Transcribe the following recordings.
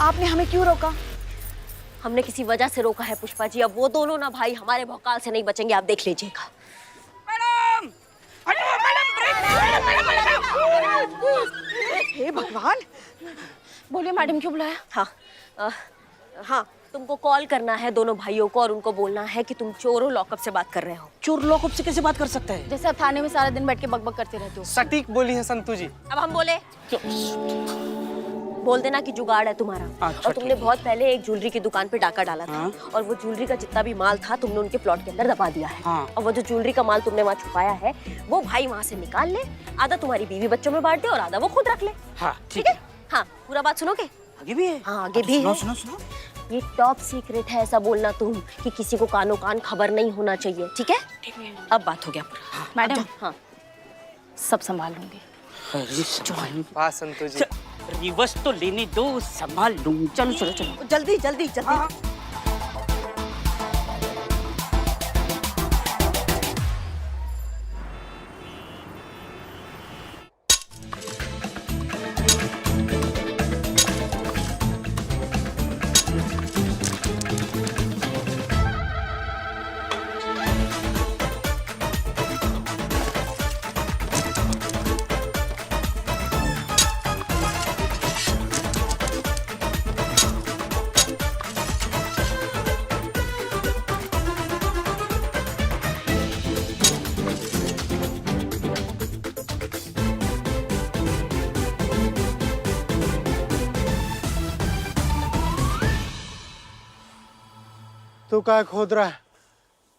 आपने हमें क्यों रोका? हमने किसी वजह से रोका है पुष्पा जी। अब वो दोनों ना भाई हमारे भौकाल से नहीं बचेंगे, आप देख लीजिएगा। मैडम! हे भगवान! बोलिए मैडम, क्यों बुलाया? हाँ हाँ, तुमको कॉल करना है दोनों भाइयों को और उनको बोलना है कि तुम चोरों लॉकअप से बात कर रहे हो। चोर लॉकअप से कैसे बात कर सकता है? जैसे आप थाने में सारा दिन बैठ के बकबक करते रहते हो। सटीक बोली है संतू जी। अब हम बोले? बोल देना कि जुगाड़ है तुम्हारा। अच्छा, और तुमने बहुत पहले एक ज्वेलरी की दुकान पे डाका डाला था। हाँ? और वो ज्वेलरी का जितना भी माल था तुमने उनके प्लॉट के अंदर दबा दिया है। हाँ? और वो जो ज्वेलरी का माल तुमने वहाँ छुपाया है वो भाई वहाँ से निकाल ले, आधा तुम्हारी बीवी बच्चों में बांट दे और आधा वो खुद रख ले। हाँ ठीक है? हाँ, पूरा बात सुनोगे? आगे भी है? हाँ, आगे भी है। सुनो। ये टॉप सीक्रेट है, ऐसा बोलना तुम कि किसी को कानो कान खबर नहीं होना चाहिए। ठीक है? ठीक है। अब बात हो गया पूरा। मैडम, हाँ, सब संभाल लूंगी। वाह संतू जी। रिवर्स तो लेने दो, संभाल लूंगी। चलो चलो चलो, जल्दी जल्दी जल्दी। तू क्या खोद रहा है?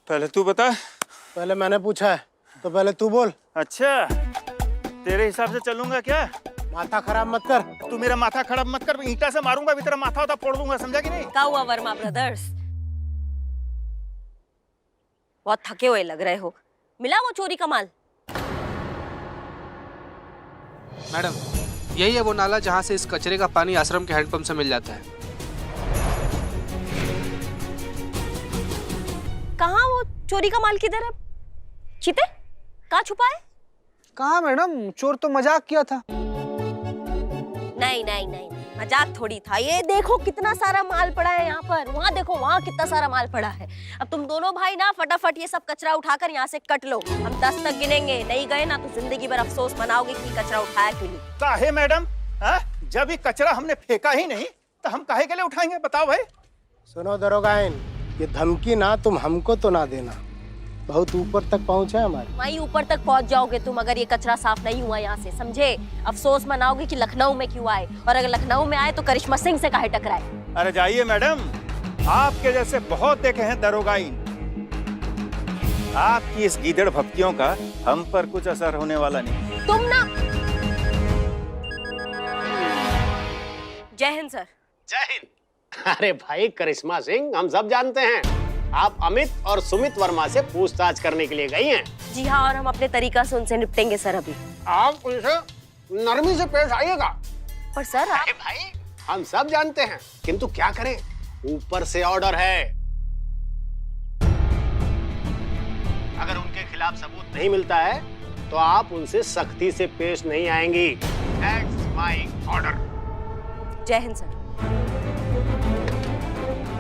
पहले तू बता। पहले मैंने पूछा है तो पहले तू बोल। अच्छा, तेरे हिसाब से चलूंगा क्या? माथा खराब मत कर। तू मेरा माथा खराब मत कर, ईंटा से मारूंगा भी तेरा माथा होता फोड़ दूंगा, समझा कि नहीं? क्या हुआ वर्मा ब्रदर्स? बहुत थके हुए लग रहे हो। मिला वो चोरी का माल? मैडम, यही है वो नाला जहाँ से इस कचरे का पानी आश्रम के हैंडपंप से मिल जाता है। कहाँ वो चोरी का माल किधर है? चीते कहाँ छुपा है? कहाँ मैडम, चोर तो मजाक किया था। नहीं नहीं नहीं, मजाक थोड़ी था। ये देखो कितना सारा माल पड़ा है यहाँ पर, वहाँ देखो वहाँ कितना सारा माल पड़ा है। अब तुम दोनों भाई ना फटाफट ये सब कचरा उठाकर यहाँ से कट लो। हम 10 तक गिनेंगे, नहीं गए ना तो जिंदगी भर अफसोस मनाओगे कि कचरा उठाया क्यों नहीं। काहे मैडम? जब ये कचरा हमने फेंका ही नहीं तो हम काहे के लिए उठाएंगे, बताओ भाई। सुनो दरोगाइन, ये धमकी ना तुम हमको तो ना देना, बहुत ऊपर तक पहुंचे हमारे। वहीं ऊपर तक पहुंच जाओगे तुम अगर ये कचरा साफ नहीं हुआ यहाँ से, समझे? अफसोस मनाओगे कि लखनऊ में क्यों आए, और अगर लखनऊ में आए तो करिश्मा सिंह से काहे टकराए। अरे जाइए मैडम, आपके जैसे बहुत देखे हैं दरोगाइन। आपकी इस गीदड़ भक्तियों का हम पर कुछ असर होने वाला नहीं। तुम ना। जय हिंद सर। जय हिंद। अरे भाई करिश्मा सिंह, हम सब जानते हैं आप अमित और सुमित वर्मा से पूछताछ करने के लिए गई हैं। जी हाँ, और हम अपने तरीका से उनसे निपटेंगे सर। अभी आप उनसे नरमी से पेश आइएगा। पर सर आप... अरे भाई, हम सब जानते हैं, किंतु क्या करें, ऊपर से ऑर्डर है। अगर उनके खिलाफ सबूत नहीं मिलता है तो आप उनसे सख्ती से पेश नहीं आएंगी। That's my order। जय हिंद सर।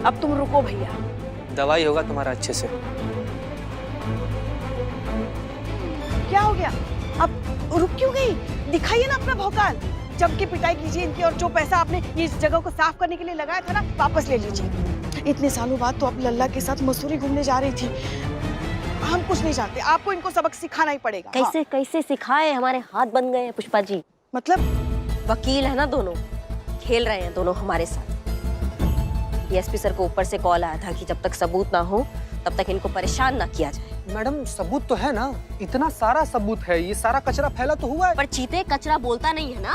अब तुम रुको भैया। दवाई होगा तुम्हारा अच्छे से। क्या हो गया? अब रुक क्यों गई? दिखाइए ना अपना भौकाल। जम के पिटाई कीजिए इनकी, और जो पैसा आपने इस जगह को साफ करने के लिए लगाया था ना, वापस ले लीजिए। इतने सालों बाद तो अब लल्ला के साथ मसूरी घूमने जा रही थी। हम कुछ नहीं जानते, आपको इनको सबक सिखाना ही पड़ेगा। कैसे कैसे सिखाए, हमारे हाथ बन गए हैं पुष्पा जी। मतलब वकील है ना दोनों, खेल रहे हैं दोनों हमारे साथ। एसपी सर को ऊपर से कॉल आया था कि जब तक सबूत ना हो तब तक इनको परेशान ना किया जाए। मैडम, सबूत तो है ना, इतना सारा सबूत है, ये सारा कचरा फैला तो हुआ है। पर चीते कचरा बोलता नहीं है ना।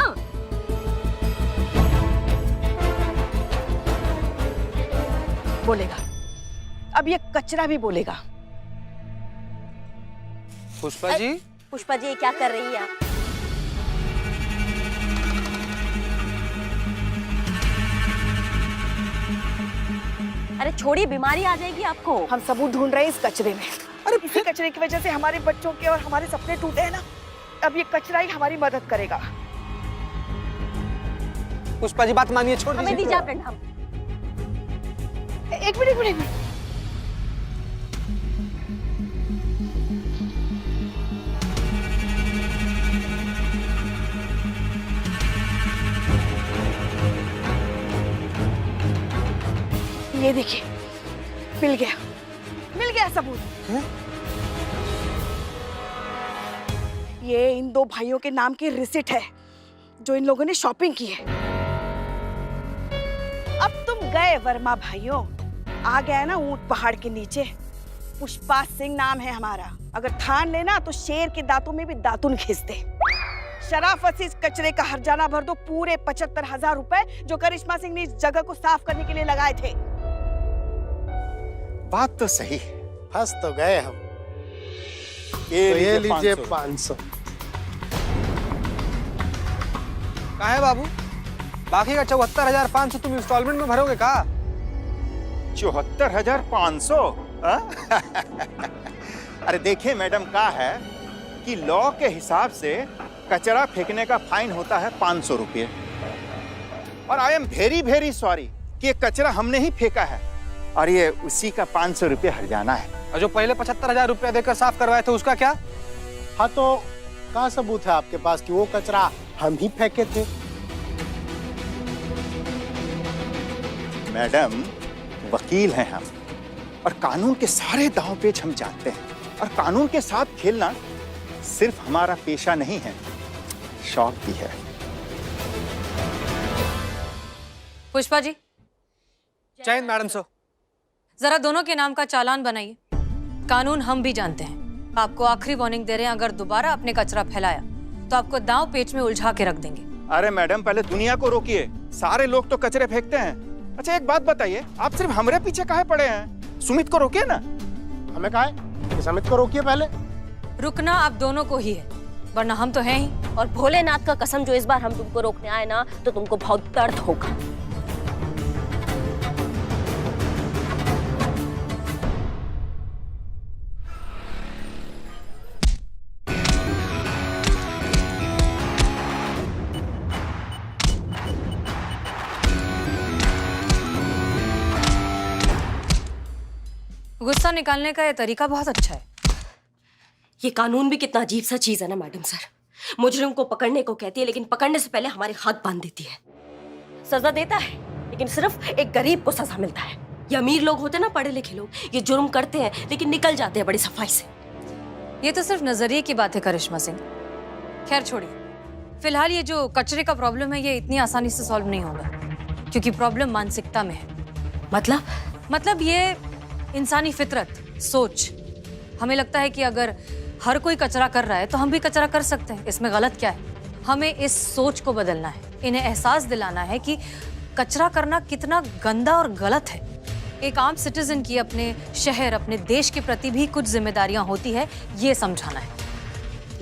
बोलेगा, अब ये कचरा भी बोलेगा। पुष्पा जी, पुष्पा जी, ये क्या कर रही है आप? अरे छोड़िए, बीमारी आ जाएगी आपको। हम सबूत ढूंढ रहे हैं इस कचरे में। अरे इसी कचरे की वजह से हमारे बच्चों के और हमारे सपने टूटे हैं ना। अब ये कचरा ही हमारी मदद करेगा। पुष्पा जी बात मानिए, छोड़ हमें दीजिए अपने नाम। एक मिनट, एक मिनट, एक मिनट। ये देखिए, मिल गया सबूत। ये इन दो भाइयों के नाम की रिसिट है जो इन लोगों ने शॉपिंग की है। अब तुम गए वर्मा भाइयों, आ गया ना ऊंट पहाड़ के नीचे। पुष्पा सिंह नाम है हमारा, अगर ठान लेना तो शेर के दांतों में भी दातुन घिस दे। शराफत से इस कचरे का हर्जाना भर दो, पूरे 75,000 रुपए जो करिश्मा सिंह ने इस जगह को साफ करने के लिए लगाए थे। बात तो सही है। फंस तो गए हम। ये लीजिए 500। 500। कहाँ है बाबू? बाकी का 74,500 तुम इंस्टॉलमेंट में भरोगे का? 74,500? अरे देखिए मैडम, का है कि लॉ के हिसाब से कचरा फेंकने का फाइन होता है 500 रुपये, और I am very very sorry कि ये कचरा हमने ही फेंका है और ये उसी का 500 रुपये हर्जाना है। और जो पहले 75,000 रुपया देकर साफ करवाए थे उसका क्या? हाँ तो क्या सबूत है आपके पास कि वो कचरा हम ही फेंके थे? मैडम, वकील हैं हम और कानून के सारे दांव पेच हम जानते हैं, और कानून के साथ खेलना सिर्फ हमारा पेशा नहीं है, शौक भी है। पुष्पा जी, जय हिंद मैडम। सो जरा दोनों के नाम का चालान बनाइए। कानून हम भी जानते हैं। आपको आखिरी वार्निंग दे रहे हैं, अगर दोबारा आपने कचरा फैलाया तो आपको दांव पेच में उलझा के रख देंगे। अरे मैडम, पहले दुनिया को रोकिए, सारे लोग तो कचरे फेंकते हैं। अच्छा एक बात बताइए, आप सिर्फ हमारे पीछे काहे पड़े हैं? सुमित को रोकिए ना। हमें कहा है? सुमित को रोकिए पहले। रुकना आप दोनों को ही है, वरना हम तो हैं ही। और भोलेनाथ का कसम, जो इस बार हम तुमको रोकने आए ना तो तुमको बहुत दर्द होगा। गुस्सा निकालने का ये तरीका बहुत अच्छा है। ये कानून भी कितना अजीब सा चीज है ना मैडम सर। मुजरिम को पकड़ने को कहती है, लेकिन पकड़ने से पहले हमारे हाथ बांध देती है। सजा देता है, लेकिन सिर्फ एक गरीब को सजा मिलता है। ये अमीर लोग होते ना, पढ़े लिखे लोग, ये जुर्म करते हैं लेकिन निकल जाते हैं बड़ी सफाई से। ये तो सिर्फ नजरिए की बात है करिश्मा सिंह। खैर छोड़िए, फिलहाल ये जो कचरे का प्रॉब्लम है ये इतनी आसानी से सॉल्व नहीं होगा, क्योंकि प्रॉब्लम मानसिकता में है। मतलब ये इंसानी फितरत, सोच। हमें लगता है कि अगर हर कोई कचरा कर रहा है तो हम भी कचरा कर सकते हैं, इसमें गलत क्या है? हमें इस सोच को बदलना है, इन्हें एहसास दिलाना है कि कचरा करना कितना गंदा और गलत है। एक आम सिटीजन की अपने शहर, अपने देश के प्रति भी कुछ जिम्मेदारियां होती है, ये समझाना है।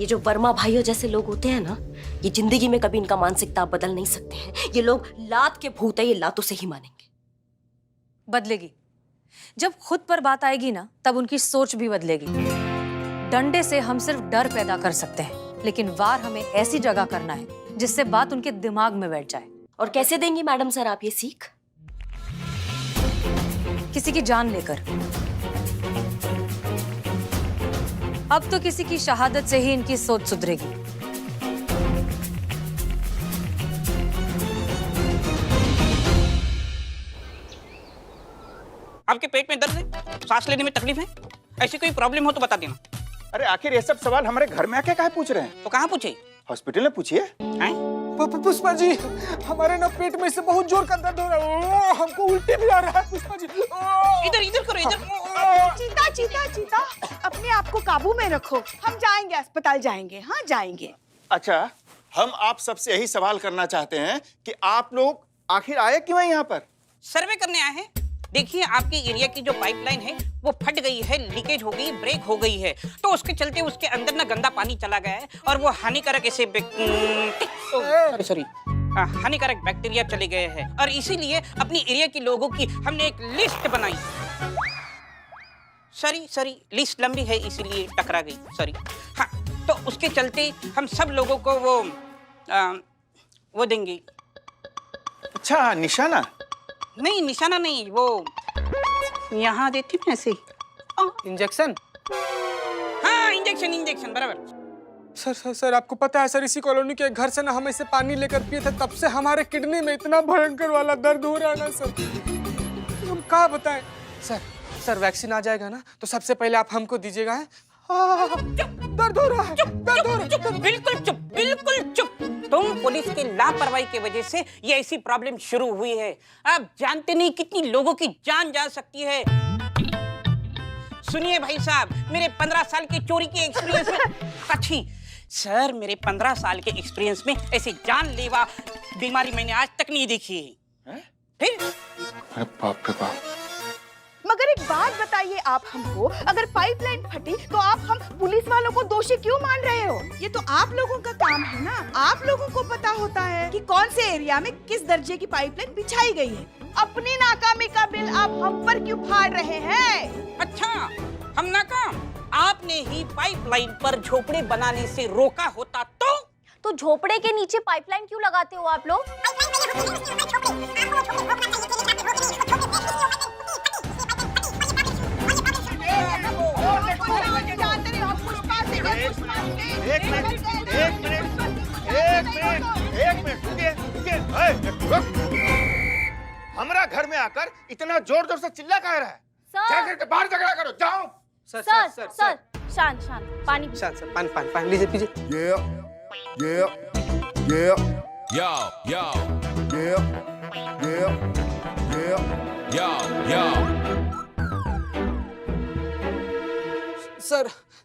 ये जो वर्मा भाइयों जैसे लोग होते हैं ना, ये जिंदगी में कभी इनका मानसिकता बदल नहीं सकते हैं। ये लोग लात के भूत है, ये लातों से ही मानेंगे। बदलेगी जब खुद पर बात आएगी ना, तब उनकी सोच भी बदलेगी। डंडे से हम सिर्फ डर पैदा कर सकते हैं, लेकिन वार हमें ऐसी जगह करना है जिससे बात उनके दिमाग में बैठ जाए। और कैसे देंगी मैडम सर आप ये सीख? किसी की जान लेकर। अब तो किसी की शहादत से ही इनकी सोच सुधरेगी। आपके पेट में दर्द है, सांस लेने में तकलीफ है, ऐसी कोई प्रॉब्लम हो तो बता देना। अरे आखिर ये सब सवाल हमारे घर में आके काहे पूछ रहे हैं? तो कहाँ पूछे? हॉस्पिटल में पूछिए। हैं? पुष्पा जी, हमारे ना पेट में से बहुत जोर का दर्द हो रहा है, हमको उल्टी भी आ रहा है। पुष्पा जी, इधर करो, इधर। चीता, अपने आप को काबू में रखो। हम जाएंगे, अस्पताल जाएंगे। हाँ जाएंगे। अच्छा, हम आप सबसे यही सवाल करना चाहते हैं कि आप लोग आखिर आए क्यों हैं यहाँ पर? सर्वे करने आए हैं। देखिए, आपकी एरिया की जो पाइपलाइन है वो फट गई है, लीकेज हो गई, ब्रेक हो गई है, तो उसके चलते उसके अंदर ना गंदा पानी चला गया है और वो हानिकारक ऐसे हानिकारक बैक्टीरिया चले गए हैं, और इसीलिए अपनी एरिया के लोगों की हमने एक लिस्ट बनाई। सॉरी, लिस्ट लंबी है इसीलिए टकरा गई, सॉरी। हाँ, तो उसके चलते हम सब लोगों को वो देंगे। अच्छा, निशाना? नहीं, निशाना नहीं, वो यहाँ देते ना ऐसे। इंजेक्शन? हाँ, इंजेक्शन बराबर। सर आपको पता है सर, इसी कॉलोनी के घर से ना हम ऐसे पानी लेकर पिए थे, तब से हमारे किडनी में इतना भयंकर वाला दर्द हो रहा है ना सर, हम क्या बताएं। सर वैक्सीन आ जाएगा ना तो सबसे पहले आप हमको दीजिएगा। है दर्द हो रहा है, दर्द हो रहा है। चुप, बिल्कुल चुप। तुम पुलिस की लापरवाही की वजह से ये ऐसी प्रॉब्लम शुरू हुई है। आप जानते नहीं कितनी लोगों की जान जा सकती है। सुनिए भाई साहब, मेरे 15 साल के चोरी के एक्सपीरियंस में अच्छी सर, मेरे 15 साल के एक्सपीरियंस में ऐसे जानलेवा बीमारी मैंने आज तक नहीं देखी है। फिर अरे बाप रे बाप। मगर एक बात बताइए आप हमको, अगर पाइपलाइन फटी तो आप हम पुलिस वालों को दोषी क्यों मान रहे हो? ये तो आप लोगों का काम है ना, आप लोगों को पता होता है कि कौन से एरिया में किस दर्जे की पाइपलाइन बिछाई गई है। अपनी नाकामी का बिल आप हम पर क्यों फाड़ रहे हैं? अच्छा, हम नाकाम? आपने ही पाइपलाइन पर झोपड़े बनाने से रोका होता तो झोपड़े के नीचे पाइपलाइन क्यों लगाते हो आप लोग? एक मिनट रुकिए। हमारा घर में आकर इतना जोर जोर से चिल्ला कह रहा है? जाकर के बाहर झगड़ा करो, जाओ। सर शांत पानी सर पानी लीजिए, पीजिए।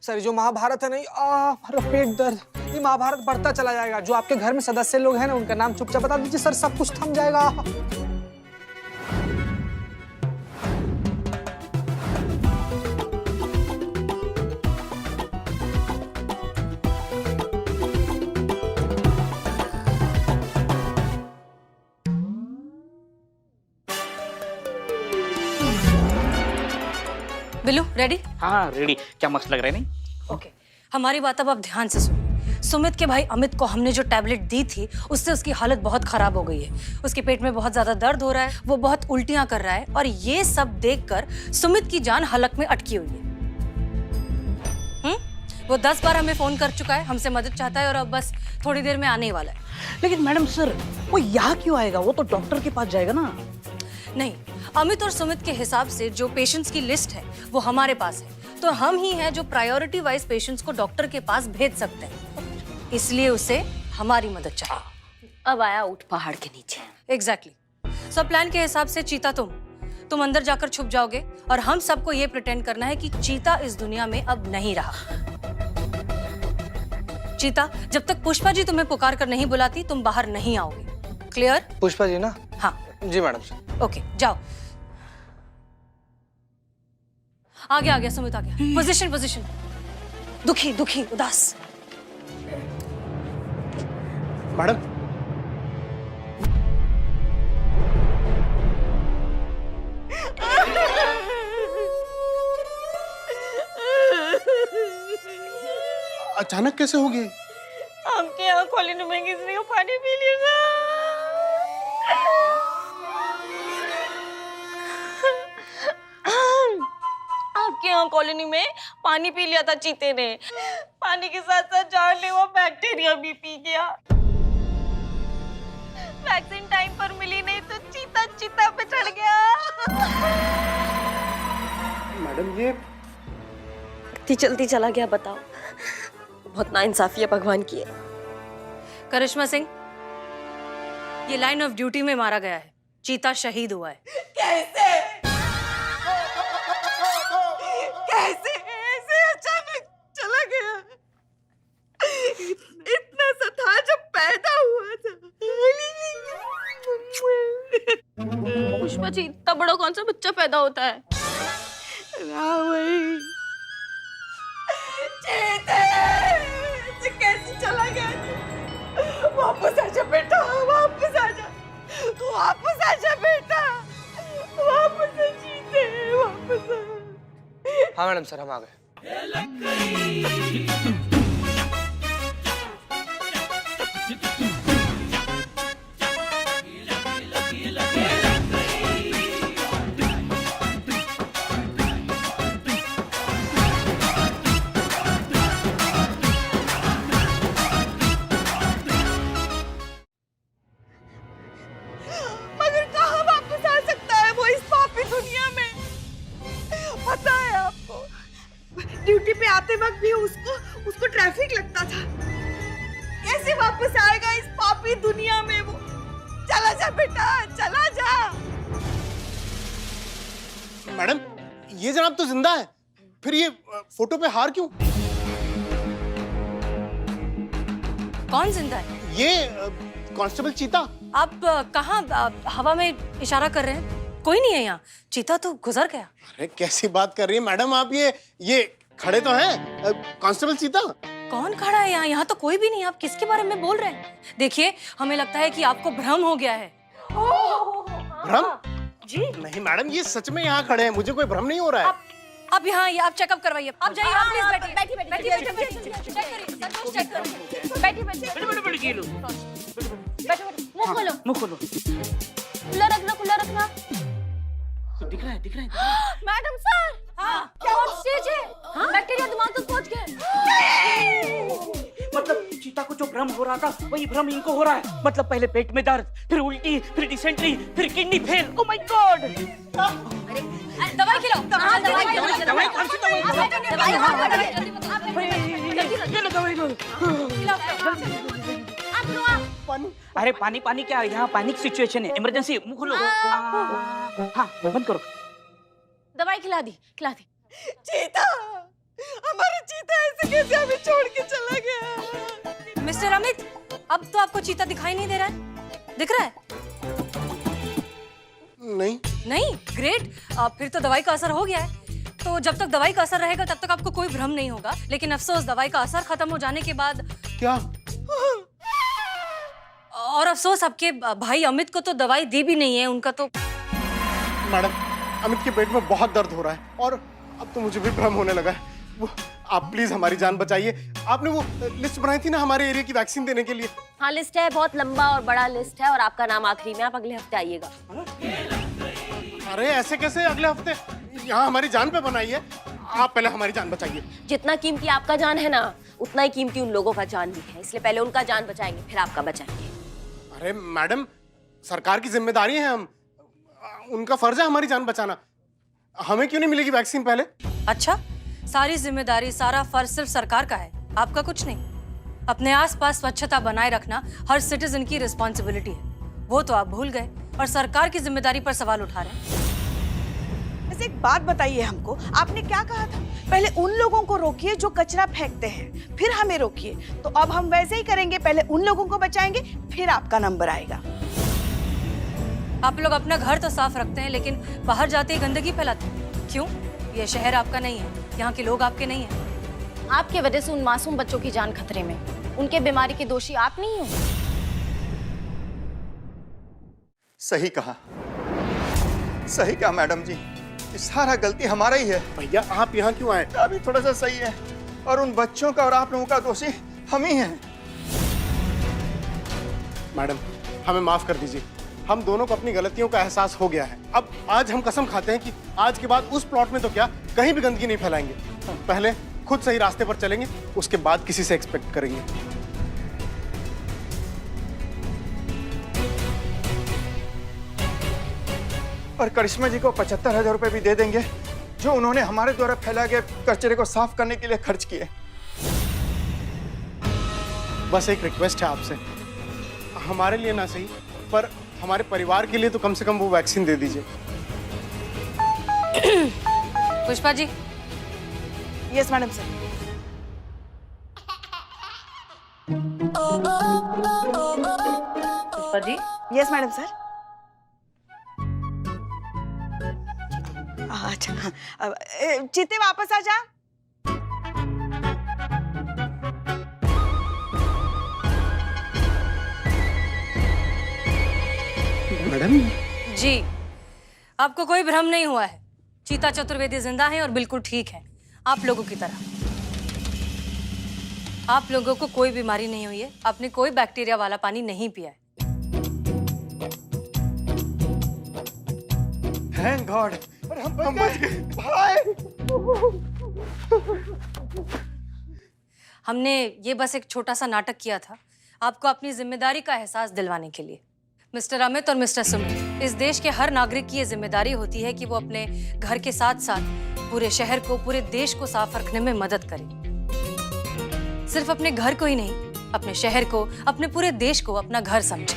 सर जो महाभारत है नहीं, हमारा पेट दर्द, ये महाभारत बढ़ता चला जाएगा। जो आपके घर में सदस्य लोग हैं ना, उनका नाम चुपचाप बता दीजिए सर, सब कुछ थम जाएगा। बिल्लू रेडी? हाँ रेडी। क्या मस्त लग रहा है नहीं? ओके, हमारी बात अब आप ध्यान से सुनो। सुमित के भाई अमित को हमने जो टैबलेट दी थी उससे उसकी हालत बहुत खराब हो गई है। उसके पेट में बहुत ज्यादा दर्द हो रहा है, वो बहुत उल्टियां कर रहा है और ये सब देखकर सुमित की जान हलक में अटकी हुई है। वो 10 बार हमें फोन कर चुका है, हमसे मदद चाहता है और अब बस थोड़ी देर में आने ही वाला है। लेकिन मैडम सर, वो यहाँ क्यों आएगा? वो तो डॉक्टर के पास जाएगा ना। नहीं, अमित और सुमित के हिसाब से जो पेशेंट्स की लिस्ट है वो हमारे पास है, तो हम ही हैं जो प्रायोरिटी वाइज पेशेंट्स को डॉक्टर के पास भेज सकते हैं, इसलिए उसे हमारी मदद चाहिए। अब आया ऊंट पहाड़ के नीचे। एग्जैक्टली। सब प्लान के हिसाब से चीता तुम अंदर जाकर छुप जाओगे और हम सबको ये प्रिटेंड करना है कि चीता इस दुनिया में अब नहीं रहा। चीता, जब तक पुष्पा जी तुम्हें पुकार कर नहीं बुलाती तुम बाहर नहीं आओगे। क्लियर? पुष्पा जी ना? हाँ जी मैडम। ओके, जाओ। आ गया सुमित, आ गया। पोजीशन। दुखी उदास। मैडम, अचानक कैसे हो गई? आपके यहाँ कॉलोनी में किसी को पानी पी लिया। आपके यहाँ कॉलोनी में पानी पी लिया था चीते ने। पानी के साथ साथ जानलेवा बैक्टीरिया भी पी गया। वैक्सीन टाइम पर मिली नहीं तो चीता पे चढ़ गया। मैडम ये इतनी जल्दी चला गया, बताओ। बहुत नाइंसाफी है भगवान की। करिश्मा सिंह, ये लाइन ऑफ ड्यूटी में मारा गया है। चीता शहीद हुआ है। कैसे ऐसे अचानक चला गया? इतना सा था जब पैदा हुआ था। पुष्पा जी, इतना बड़ा कौन सा बच्चा पैदा होता है? कैसे चला गया? वापस आजा बेटा, वापस आजा, तू वापस आजा बेटा, वापस आ जीते, वापस आ। हाँ मैडम सर, हम आ गए। ड्यूटी पे आते वक्त भी उसको ट्रैफिक लगता था। कैसे वापस आएगा इस पापी दुनिया में वो? चला जा बेटा, चला जा। मैडम, ये जनाब तो जिंदा है, फिर ये फोटो पे हार क्यों? कौन जिंदा है? ये कांस्टेबल चीता। आप कहाँ हवा में इशारा कर रहे हैं? कोई नहीं है यहाँ, चीता तो गुजर गया। अरे कैसी बात कर रही है मैडम आप? ये खड़े तो हैं कांस्टेबल चीता। कौन खड़ा है यहाँ? यहाँ तो कोई भी नहीं। आप किसके बारे में बोल रहे हैं? देखिए, हमें लगता है कि आपको भ्रम हो गया है। भ्रम? जी नहीं मैडम, ये सच में यहाँ खड़े हैं, मुझे कोई भ्रम नहीं हो रहा है। आप यहाँ आइए, आप चेकअप करवाइए। आप जाइए, आप प्लीज बैठिए। बैठिए, चेक करिए, सब कुछ चेक करिए। बैठिए। मुंह खोलो। खुला रखना। दिख रहा है। मैडम सर, क्या स्टेज है? बैक्टीरिया दिमाग तक पहुंच गए। मतलब चीता को जो भ्रम हो रहा था वही भ्रम इनको हो रहा है। मतलब पहले पेट में दर्द, फिर उल्टी, फिर डिसेंट्री, फिर kidney fail. Oh my God! दवाई खिलाओ। दवाई कौन सी दवाई? दवाई लो। अरे पानी क्या, यहाँ पैनिक सिचुएशन है, इमरजेंसी। मुंह खोलो। हाँ, बंद करो। दवाई खिला दी। चीता, हमारा चीता ऐसे कैसे हमें छोड़ के चला गया? मिस्टर अमित, अब तो आपको चीता दिखाई नहीं दे रहा है? दिख रहा है? नहीं? ग्रेट। फिर तो दवाई का असर हो गया है। तो जब तक दवाई का असर रहेगा तब तक आपको कोई भ्रम नहीं होगा। लेकिन अफसोस, दवाई का असर खत्म हो जाने के बाद क्या? और अफसोस, आपके भाई अमित को तो दवाई दी भी नहीं है। उनका तो मैडम, अमित के पेट में बहुत दर्द हो रहा है और अब तो मुझे भी भ्रम होने लगा है। आप प्लीज हमारी जान बचाइए। आपने वो लिस्ट बनाई थी ना हमारे एरिया की वैक्सीन देने के लिए? हाँ, लिस्ट है, बहुत लंबा और बड़ा लिस्ट है, और आपका नाम आखिरी में। आप अगले हफ्ते आइएगा। अरे ऐसे कैसे अगले हफ्ते? यहाँ हमारी जान पे बनाई है। आप पहले हमारी जान बचाइए। जितना कीमती आपका जान है ना, उतना ही कीमती उन लोगों का जान भी है। इसलिए पहले उनका जान बचाएंगे, फिर आपका बचाएंगे। अरे मैडम, सरकार की जिम्मेदारी है, हम उनका फर्ज है हमारी जान बचाना। हमें क्यों नहीं मिलेगी वैक्सीन पहले? अच्छा, सारी जिम्मेदारी, सारा फर्ज सिर्फ सरकार का है, आपका कुछ नहीं। अपने आसपास स्वच्छता बनाए रखना हर सिटीजन की रिस्पॉन्सिबिलिटी है। वो तो आप भूल गए और सरकार की जिम्मेदारी पर सवाल उठा रहे हैं। वैसे एक बात बताइए हमको, आपने क्या कहा था? पहले उन लोगों को रोकिए जो कचरा फेंकते हैं, फिर हमें रोकिए। तो अब हम वैसे ही करेंगे, पहले उन लोगों को बचाएंगे, फिर आपका नंबर आएगा। आप लोग अपना घर तो साफ रखते हैं, लेकिन बाहर जाते ही गंदगी फैलाते हैं। क्यों? ये शहर आपका नहीं है, यहाँ के लोग आपके नहीं हैं। आपके वजह से उन मासूम बच्चों की जान खतरे में। उनके बीमारी के दोषी आप नहीं हो। सही कहा मैडम जी, ये सारा गलती हमारा ही है। भैया, आप यहाँ क्यों आए? अभी थोड़ा सा सही है, और उन बच्चों का और आप लोगों का दोषी हम ही हैं। मैडम, हमें माफ कर दीजिए। हम दोनों को अपनी गलतियों का एहसास हो गया है। अब आज हम कसम खाते हैं कि आज के बाद उस प्लॉट में तो क्या, कहीं भी गंदगी नहीं फैलाएंगे। पहले खुद सही रास्ते पर चलेंगे, उसके बाद किसी से एक्सपेक्ट करेंगे। और करिश्मा जी को 75,000 रुपए भी दे देंगे, जो उन्होंने हमारे द्वारा फैलाए गए कचरे को साफ करने के लिए खर्च किए। बस एक रिक्वेस्ट है आपसे, हमारे लिए ना सही पर हमारे परिवार के लिए तो कम से कम वो वैक्सीन दे दीजिए। Pushpa ji. Yes madam sir. Pushpa ji. Yes madam sir. अच्छा, चीते वापस आ जा। मैडम जी, आपको कोई भ्रम नहीं हुआ है। चीता चतुर्वेदी जिंदा है और बिल्कुल ठीक है, आप लोगों की तरह। आप लोगों को कोई बीमारी नहीं हुई है, आपने कोई बैक्टीरिया वाला पानी नहीं पिया है। थैंक गॉड, हम बच गए भाई। हमने ये बस एक छोटा सा नाटक किया था, आपको अपनी जिम्मेदारी का एहसास दिलवाने के लिए। मिस्टर अमित और मिस्टर सुमित, इस देश के हर नागरिक की ये जिम्मेदारी होती है कि वो अपने घर के साथ साथ पूरे शहर को, पूरे देश को साफ रखने में मदद करे। सिर्फ अपने घर को ही नहीं, अपने शहर को, अपने पूरे देश को अपना घर समझे।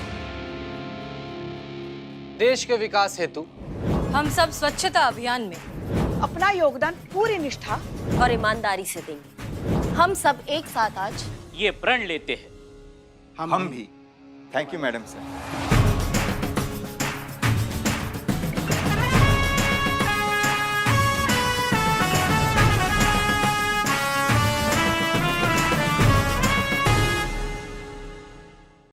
देश के विकास हेतु हम सब स्वच्छता अभियान में अपना योगदान पूरी निष्ठा और ईमानदारी से देंगे। हम सब एक साथ आज ये प्रण लेते हैं। हम भी। Thank you madam sir.